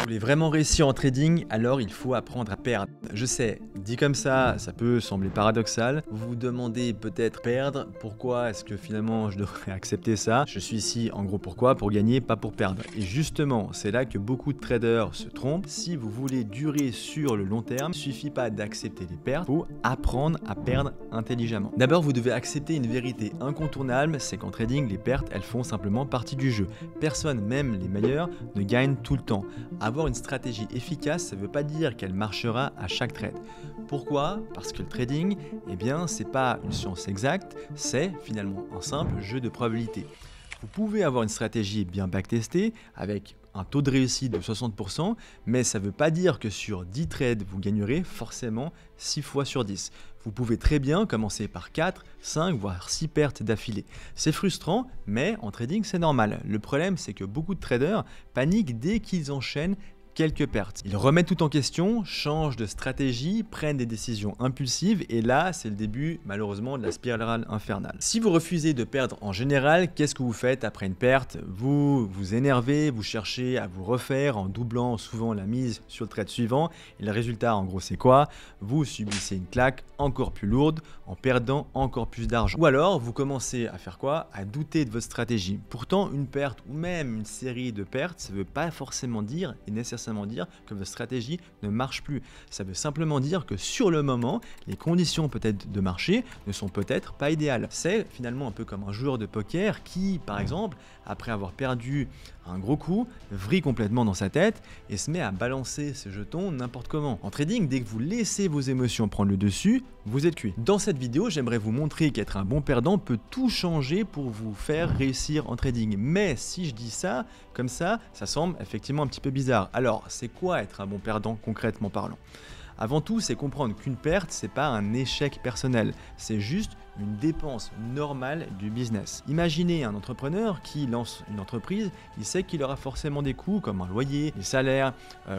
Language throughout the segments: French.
voulez vraiment réussir en trading, alors il faut apprendre à perdre. Je sais, dit comme ça peut sembler paradoxal. Vous vous demandez peut-être perdre, pourquoi est-ce que finalement je devrais accepter ça? Je suis ici en gros pourquoi? Pour gagner, pas pour perdre. Et justement, c'est là que beaucoup de traders se trompent. Si vous voulez durer sur le long terme, il ne suffit pas d'accepter les pertes, il faut apprendre à perdre intelligemment. D'abord, vous devez accepter une vérité incontournable, c'est qu'en trading, les pertes, elles font simplement partie du jeu. Personne, même les meilleurs, ne gagne tout le temps. Avoir une stratégie efficace, ça ne veut pas dire qu'elle marchera à chaque trade. Pourquoi? Parce que le trading, eh bien, c'est pas une science exacte, c'est finalement un simple jeu de probabilité. Vous pouvez avoir une stratégie bien backtestée avec un taux de réussite de 60%, mais ça ne veut pas dire que sur 10 trades, vous gagnerez forcément 6 fois sur 10. Vous pouvez très bien commencer par 4, 5, voire 6 pertes d'affilée. C'est frustrant, mais en trading, c'est normal. Le problème, c'est que beaucoup de traders paniquent dès qu'ils enchaînent quelques pertes. Ils remettent tout en question, changent de stratégie, prennent des décisions impulsives et là, c'est le début malheureusement de la spirale infernale. Si vous refusez de perdre en général, qu'est-ce que vous faites après une perte? Vous vous énervez, vous cherchez à vous refaire en doublant souvent la mise sur le trade suivant et le résultat en gros c'est quoi? Vous subissez une claque encore plus lourde en perdant encore plus d'argent. Ou alors vous commencez à faire quoi? À douter de votre stratégie. Pourtant une perte ou même une série de pertes, ça ne veut pas forcément dire et nécessairement dire que votre stratégie ne marche plus. Ça veut simplement dire que sur le moment, les conditions peut-être de marché ne sont peut-être pas idéales. C'est finalement un peu comme un joueur de poker qui, par exemple, après avoir perdu un gros coup, vrille complètement dans sa tête et se met à balancer ses jetons n'importe comment. En trading, dès que vous laissez vos émotions prendre le dessus, vous êtes cuit. Dans cette vidéo, j'aimerais vous montrer qu'être un bon perdant peut tout changer pour vous faire réussir en trading. Mais si je dis ça, comme ça semble effectivement un petit peu bizarre. Alors, c'est quoi être un bon perdant concrètement parlant? Avant tout, c'est comprendre qu'une perte, c'est pas un échec personnel, c'est juste une dépense normale du business. Imaginez un entrepreneur qui lance une entreprise, il sait qu'il aura forcément des coûts comme un loyer, les salaires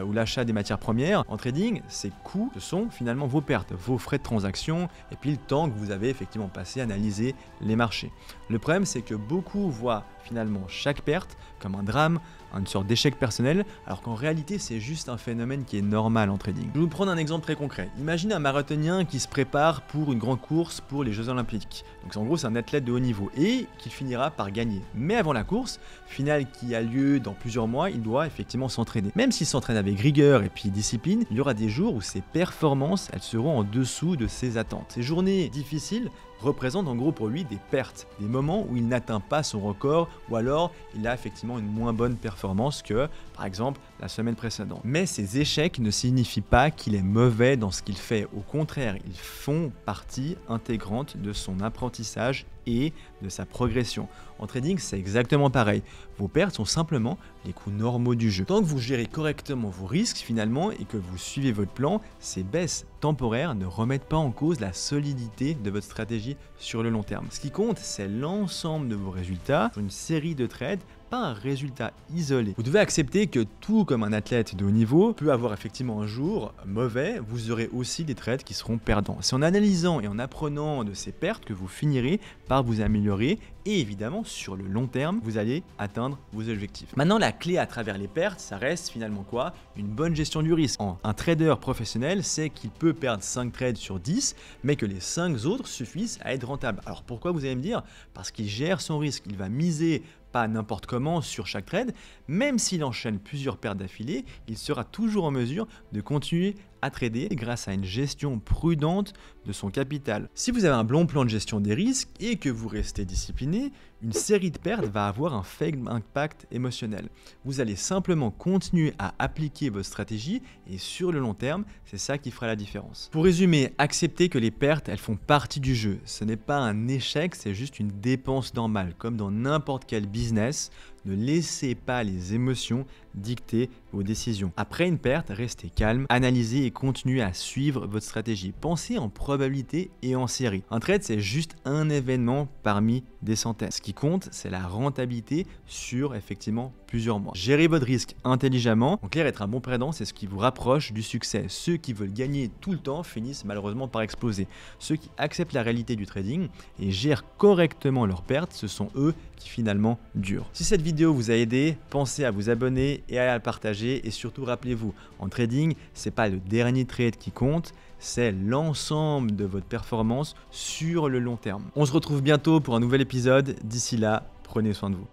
ou l'achat des matières premières. En trading, ces coûts, ce sont finalement vos pertes, vos frais de transaction et puis le temps que vous avez effectivement passé à analyser les marchés. Le problème, c'est que beaucoup voient finalement chaque perte comme un drame, une sorte d'échec personnel, alors qu'en réalité, c'est juste un phénomène qui est normal en trading. Je vais vous prendre un exemple très concret. Imaginez un marathonien qui se prépare pour une grande course pour les Jeux Olympiques. Donc en gros, c'est un athlète de haut niveau et qui finira par gagner. Mais avant la course, finale qui a lieu dans plusieurs mois, il doit effectivement s'entraîner. Même s'il s'entraîne avec rigueur et puis discipline, il y aura des jours où ses performances, elles seront en dessous de ses attentes. Ces journées difficiles représentent en gros pour lui des pertes, des moments où il n'atteint pas son record ou alors il a effectivement une moins bonne performance que par exemple la semaine précédente. Mais ces échecs ne signifient pas qu'il est mauvais dans ce qu'il fait, au contraire, ils font partie intégrante de son apprentissage et de sa progression. En trading, c'est exactement pareil. Vos pertes sont simplement les coûts normaux du jeu. Tant que vous gérez correctement vos risques finalement et que vous suivez votre plan, ces baisses temporaires ne remettent pas en cause la solidité de votre stratégie sur le long terme. Ce qui compte, c'est l'ensemble de vos résultats sur une série de trades, pas un résultat isolé. Vous devez accepter que tout comme un athlète de haut niveau peut avoir effectivement un jour mauvais, vous aurez aussi des trades qui seront perdants. C'est en analysant et en apprenant de ces pertes que vous finirez par vous améliorer et évidemment sur le long terme, vous allez atteindre vos objectifs. Maintenant, la clé à travers les pertes, ça reste finalement quoi? Une bonne gestion du risque. Un trader professionnel sait qu'il peut perdre 5 trades sur 10, mais que les 5 autres suffisent à être rentables. Alors pourquoi, vous allez me dire? Parce qu'il gère son risque, il va miser pas n'importe comment sur chaque trade, même s'il enchaîne plusieurs pertes d'affilée, il sera toujours en mesure de continuer à trader grâce à une gestion prudente de son capital. Si vous avez un bon plan de gestion des risques et que vous restez discipliné, une série de pertes va avoir un faible impact émotionnel. Vous allez simplement continuer à appliquer votre stratégie et sur le long terme, c'est ça qui fera la différence. Pour résumer, acceptez que les pertes, elles font partie du jeu. Ce n'est pas un échec, c'est juste une dépense normale. Comme dans n'importe quel business, ne laissez pas les émotions dicter vos décisions. Après une perte, restez calme, analysez et continuez à suivre votre stratégie. Pensez en probabilité et en série. Un trade, c'est juste un événement parmi des centaines. Ce qui compte, c'est la rentabilité sur effectivement plusieurs mois. Gérez votre risque intelligemment. En clair, être un bon perdant, c'est ce qui vous rapproche du succès. Ceux qui veulent gagner tout le temps finissent malheureusement par exploser. Ceux qui acceptent la réalité du trading et gèrent correctement leurs pertes, ce sont eux qui finalement durent. Si cette vidéo vous a aidé, pensez à vous abonner et à la partager. Et surtout, rappelez-vous, en trading, c'est pas le dernier trade qui compte, c'est l'ensemble de votre performance sur le long terme. On se retrouve bientôt pour un nouvel épisode. D'ici là, prenez soin de vous.